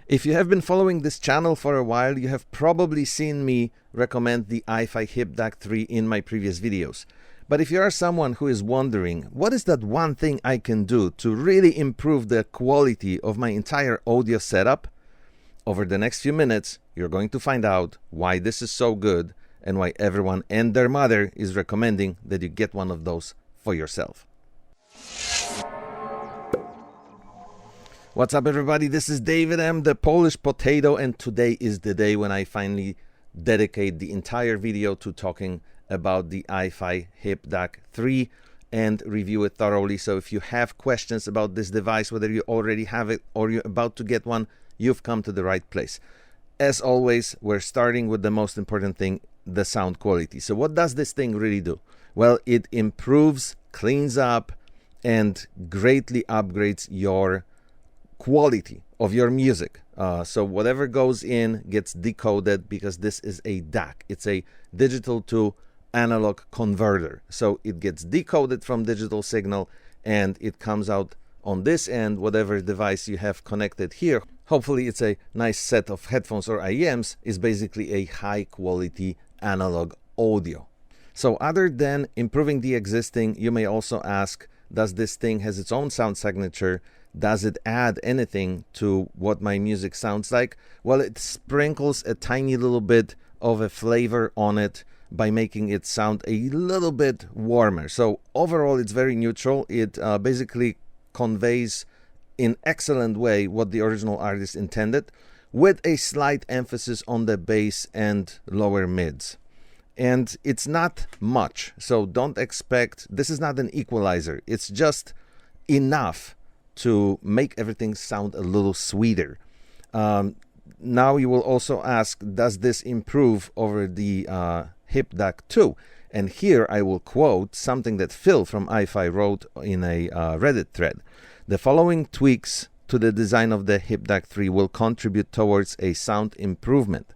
If you have been following this channel for a while, you have probably seen me recommend the iFi Hip DAC 3 in my previous videos. But if you are someone who is wondering, what is that one thing I can do to really improve the quality of my entire audio setup? Over the next few minutes, you're going to find out why this is so good and why everyone and their mother is recommending that you get one of those for yourself. What's up, everybody? This is David M, the Polish Potato, and today is the day when I finally dedicate the entire video to talking about the iFi Hip DAC 3 and review it thoroughly. So if you have questions about this device, whether you already have it or you're about to get one, you've come to the right place. As always, we're starting with the most important thing, the sound quality. So what does this thing really do? Well, it improves, cleans up, and greatly upgrades your quality of your music. So whatever goes in gets decoded because this is a DAC. It's a digital to analog converter. So it gets decoded from digital signal and it comes out on this end, whatever device you have connected here. Hopefully it's a nice set of headphones or IEMs, is basically a high quality analog audio. So other than improving the existing, you may also ask, does this thing has its own sound signature? Does it add anything to what my music sounds like? Well, it sprinkles a tiny little bit of a flavor on it by making it sound a little bit warmer. So overall, it's very neutral. It basically conveys in excellent way what the original artist intended, with a slight emphasis on the bass and lower mids. And it's not much, so don't expect, this is not an equalizer. It's just enough to make everything sound a little sweeter. Now you will also ask, does this improve over the Hip DAC 2? And here I will quote something that Phil from iFi wrote in a Reddit thread. The following tweaks to the design of the Hip DAC 3 will contribute towards a sound improvement.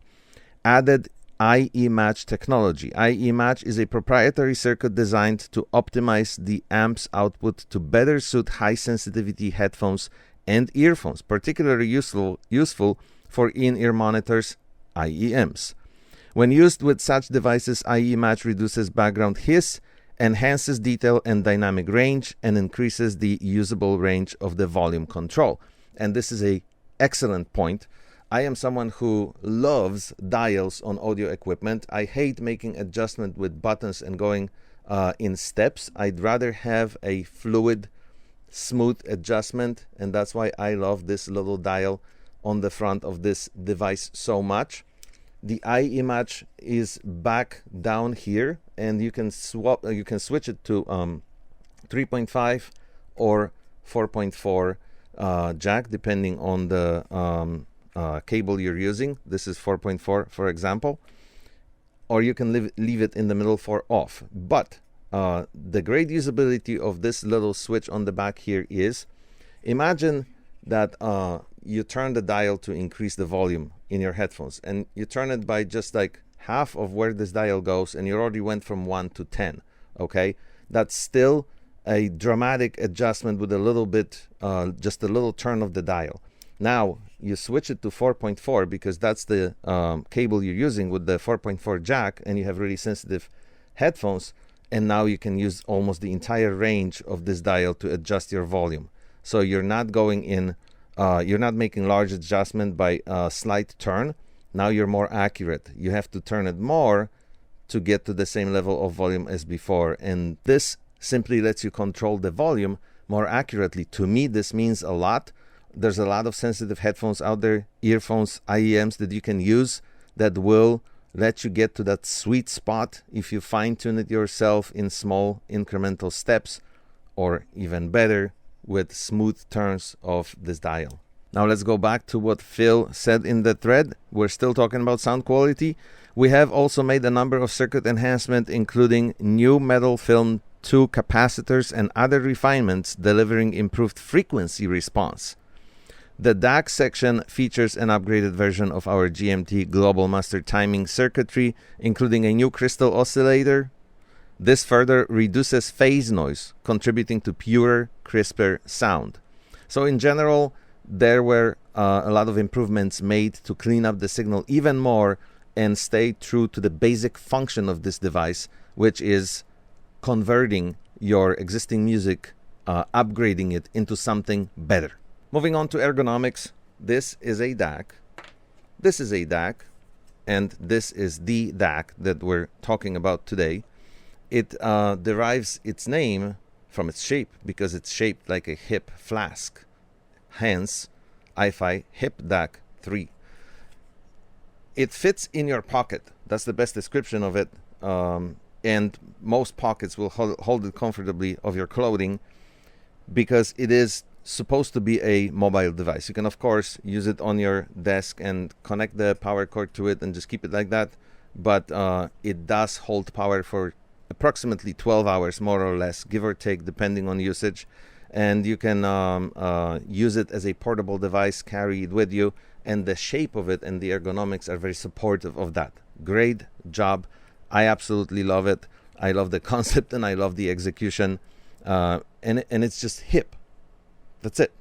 Added IE Match technology. IE Match is a proprietary circuit designed to optimize the amp's output to better suit high sensitivity headphones and earphones, particularly useful for in-ear monitors, IEMs. When used with such devices, IE Match reduces background hiss, enhances detail and dynamic range, and increases the usable range of the volume control. And this is an excellent point. I am someone who loves dials on audio equipment. I hate making adjustment with buttons and going in steps. I'd rather have a fluid, smooth adjustment, and that's why I love this little dial on the front of this device so much. The IE Match is back down here, and you can switch it to 3.5 or 4.4 jack, depending on the cable you're using. This is 4.4, for example, or you can leave it in the middle for off. But the great usability of this little switch on the back here is, imagine that you turn the dial to increase the volume in your headphones, and you turn it by just like half of where this dial goes, and you already went from 1 to 10. Okay, that's still a dramatic adjustment with a little bit, just a little turn of the dial. Now you switch it to 4.4 because that's the cable you're using with the 4.4 jack, and you have really sensitive headphones, and now you can use almost the entire range of this dial to adjust your volume. So you're not going in, you're not making large adjustment by a slight turn. Now you're more accurate. You have to turn it more to get to the same level of volume as before, and this simply lets you control the volume more accurately. To me, this means a lot. There's a lot of sensitive headphones out there, earphones, IEMs that you can use that will let you get to that sweet spot if you fine-tune it yourself in small incremental steps, or even better, with smooth turns of this dial. Now let's go back to what Phil said in the thread. We're still talking about sound quality. We have also made a number of circuit enhancements, including new metal film 2 capacitors and other refinements delivering improved frequency response. The DAC section features an upgraded version of our GMT Global Master Timing circuitry, including a new crystal oscillator. This further reduces phase noise, contributing to purer, crisper sound. So in general, there were a lot of improvements made to clean up the signal even more and stay true to the basic function of this device, which is converting your existing music, upgrading it into something better. Moving on to ergonomics, this is a DAC, this is a DAC, and this is the DAC that we're talking about today. It derives its name from its shape because it's shaped like a hip flask, hence iFi Hip DAC 3. It fits in your pocket. That's the best description of it. And most pockets will hold it comfortably of your clothing because it is supposed to be a mobile device. You can, of course, use it on your desk and connect the power cord to it and just keep it like that. But it does hold power for approximately 12 hours, more or less, give or take, depending on usage. And you can use it as a portable device, carry it with you. And the shape of it and the ergonomics are very supportive of that. Great job. I absolutely love it. I love the concept and I love the execution. And it's just hip. That's it.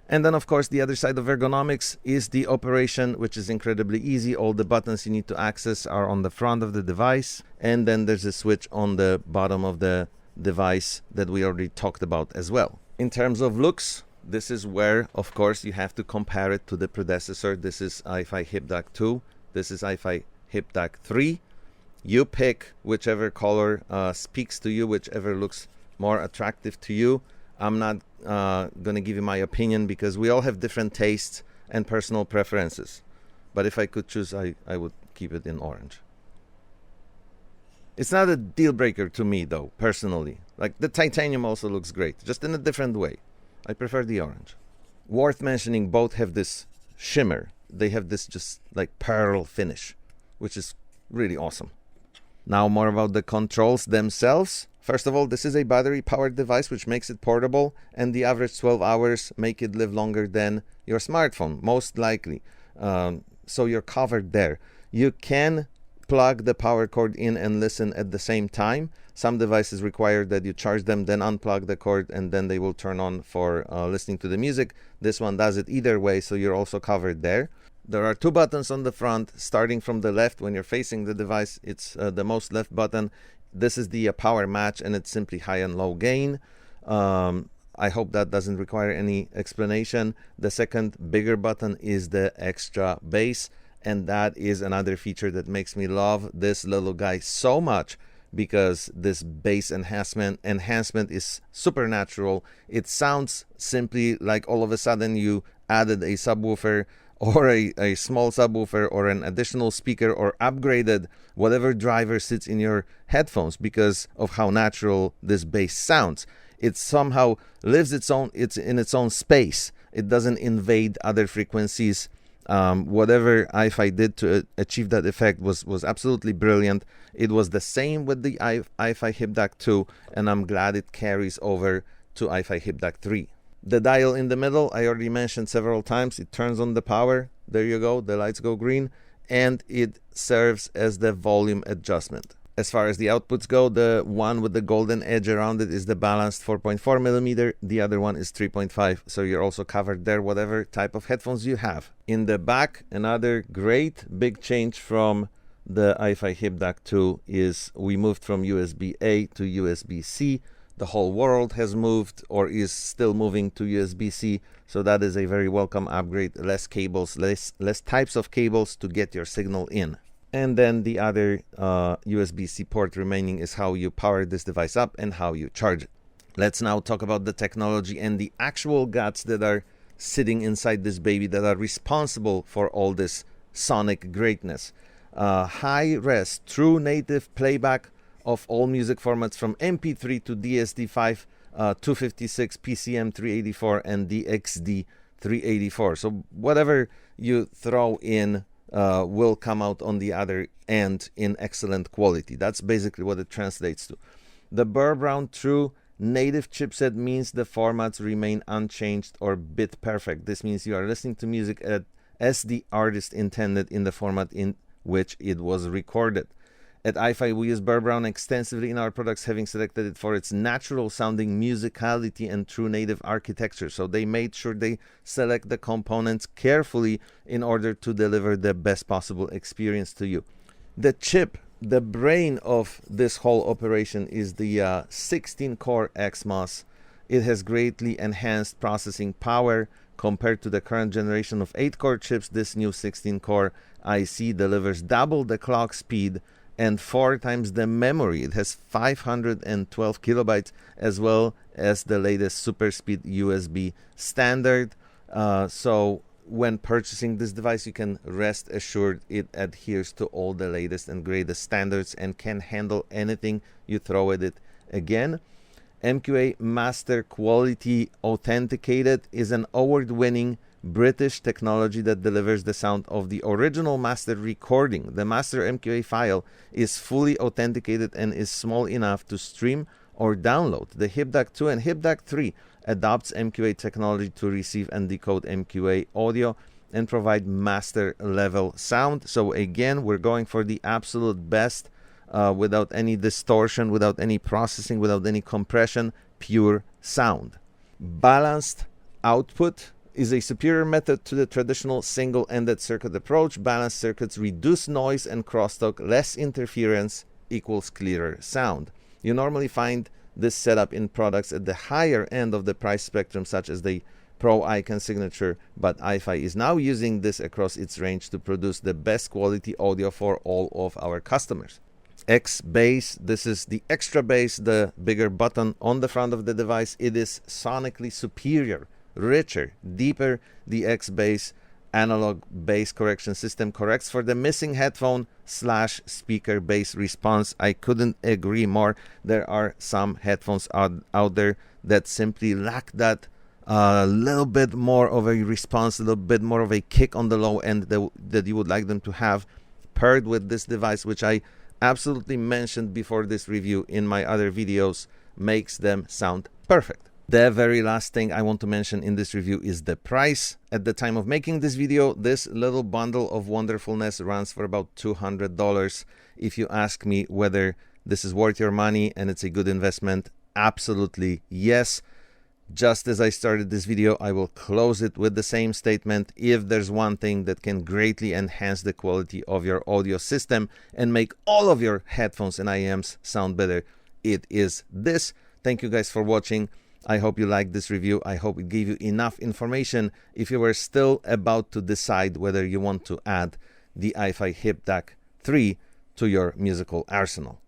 And then, of course, the other side of ergonomics is the operation, which is incredibly easy. All the buttons you need to access are on the front of the device. And then there's a switch on the bottom of the device that we already talked about as well. In terms of looks, this is where, of course, you have to compare it to the predecessor. This is iFi Hip DAC 2. This is iFi Hip DAC 3. You pick whichever color speaks to you, whichever looks more attractive to you. I'm not going to give you my opinion because we all have different tastes and personal preferences. But if I could choose, I would keep it in orange. It's not a deal breaker to me, though, personally. Like, the titanium also looks great, just in a different way. I prefer the orange. Worth mentioning, both have this shimmer. They have this just like pearl finish, which is really awesome. Now more about the controls themselves. First of all, this is a battery-powered device, which makes it portable, and the average 12 hours make it live longer than your smartphone, most likely. So you're covered there. You can plug the power cord in and listen at the same time. Some devices require that you charge them, then unplug the cord, and then they will turn on for listening to the music. This one does it either way, so you're also covered there. There are two buttons on the front, starting from the left. When you're facing the device, it's the most left button. This is the power match, and it's simply high and low gain. I hope that doesn't require any explanation. The second bigger button is the extra bass, and that is another feature that makes me love this little guy so much, because this bass enhancement is supernatural. It sounds simply like all of a sudden you added a subwoofer or a small subwoofer or an additional speaker, or upgraded whatever driver sits in your headphones because of how natural this bass sounds. It somehow lives it's in its own space. It doesn't invade other frequencies. Whatever iFi did to achieve that effect was absolutely brilliant. It was the same with the iFi Hip DAC 2, and I'm glad it carries over to iFi Hip DAC 3. The dial in the middle, I already mentioned several times. It turns on the power. There you go. The lights go green, and it serves as the volume adjustment. As far as the outputs go, the one with the golden edge around it is the balanced 4.4 millimeter. The other one is 3.5, so you're also covered there, whatever type of headphones you have. In the back, another great big change from the iFi Hip DAC 2 is we moved from USB-A to USB-C. The whole world has moved or is still moving to USB-C, so that is a very welcome upgrade. Less cables, less types of cables to get your signal in. And then the other USB-C port remaining is how you power this device up and how you charge it. Let's now talk about the technology and the actual guts that are sitting inside this baby, that are responsible for all this sonic greatness. High-res, true native playback of all music formats from MP3 to DSD5, 256, PCM 384, and DXD 384. So whatever you throw in will come out on the other end in excellent quality. That's basically what it translates to. The Burr Brown True native chipset means the formats remain unchanged or bit perfect. This means you are listening to music as the artist intended in the format in which it was recorded. At iFi, we use Burr Brown extensively in our products, having selected it for its natural sounding musicality and true native architecture. So they made sure they select the components carefully in order to deliver the best possible experience to you. The chip, the brain of this whole operation, is the 16-core XMOS. It has greatly enhanced processing power compared to the current generation of 8-core chips. This new 16-core IC delivers double the clock speed and 4 times the memory. It has 512 kilobytes, as well as the latest super speed USB standard. So when purchasing this device, you can rest assured it adheres to all the latest and greatest standards and can handle anything you throw at it. Again, MQA Master Quality Authenticated is an award-winning British technology that delivers the sound of the original master recording. The master MQA file is fully authenticated and is small enough to stream or download. The HipDAC 2 and HipDAC 3 adopts MQA technology to receive and decode MQA audio and provide master level sound. So again, we're going for the absolute best, without any distortion, without any processing, without any compression, pure sound. Balanced output is a superior method to the traditional single-ended circuit approach. Balanced circuits reduce noise and crosstalk. Less interference equals clearer sound. You normally find this setup in products at the higher end of the price spectrum, such as the Pro Icon Signature, but iFi is now using this across its range to produce the best quality audio for all of our customers. X bass, this is the extra bass, the bigger button on the front of the device. It is sonically superior, richer, deeper. The X bass analog bass correction system corrects for the missing headphone / speaker bass response. I couldn't agree more. There are some headphones out there that simply lack that little bit more of a response, a little bit more of a kick on the low end that you would like them to have. Paired with this device, which I absolutely mentioned before this review in my other videos, makes them sound perfect. The very last thing I want to mention in this review is the price. At the time of making this video, this little bundle of wonderfulness runs for about $200. If you ask me whether this is worth your money and it's a good investment, absolutely yes. Just as I started this video, I will close it with the same statement. If there's one thing that can greatly enhance the quality of your audio system and make all of your headphones and IEMs sound better, it is this. Thank you guys for watching. I hope you liked this review. I hope it gave you enough information if you were still about to decide whether you want to add the iFi HipDAC 3 to your musical arsenal.